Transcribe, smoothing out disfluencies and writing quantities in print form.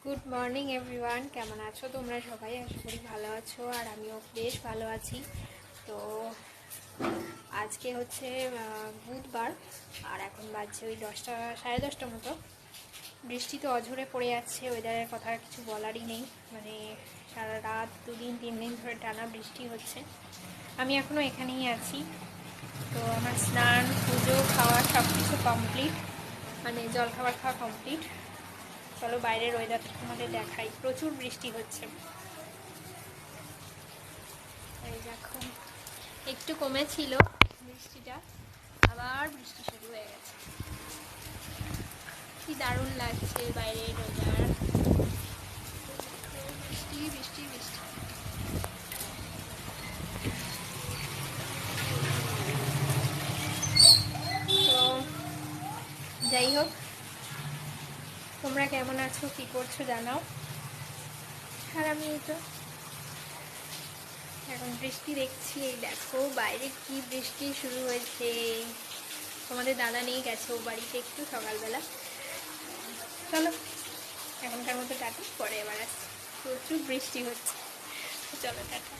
Good morning everyone, কেমন আছো তোমরা সবাই? আশা করি ভালো আছো, আর আমিও বেশ ভালো আছি। তো আজকে হচ্ছে বুধবার, আর এখন বাজছে ওই 10টা, 10:30 মতো। বৃষ্টি তো অঝরে পড়ে যাচ্ছে, ওয়েদারের কথা কিছু বলারই নেই। মানে সারা রাত 2 দিন 3 দিন ধরে টানা বৃষ্টি হচ্ছে। আমি এখনও এখানেই আছি। তো আমার স্নান, পুজো, খাওয়া সব কিছু কমপ্লিট, মানে জলখাবার খাওয়া কমপ্লিট। চলো বাইরের ওয়েদারটা তোমাদের দেখাই। প্রচুর বৃষ্টি হচ্ছে, এই দেখো। একটু কমেছিল বৃষ্টিটা, আবার বৃষ্টি শুরু হয়ে গেছে। কি দারুণ লাগছে বাইরের ওয়েদার। বৃষ্টি বৃষ্টি বৃষ্টি। তো যাই হোক, তোমরা কেমন আছো, কী করছো জানাও। আর আমি এই তো এখন বৃষ্টি দেখছি, এই দেখো বাইরে কি বৃষ্টি শুরু হয়েছে। তোমাদের দাদা নিয়ে গেছে ও বাড়িতে একটু সকালবেলা। চলো এখনকার মতো টাটা, পরে এবার আসছি। প্রচুর বৃষ্টি হচ্ছে, চলো টাটা।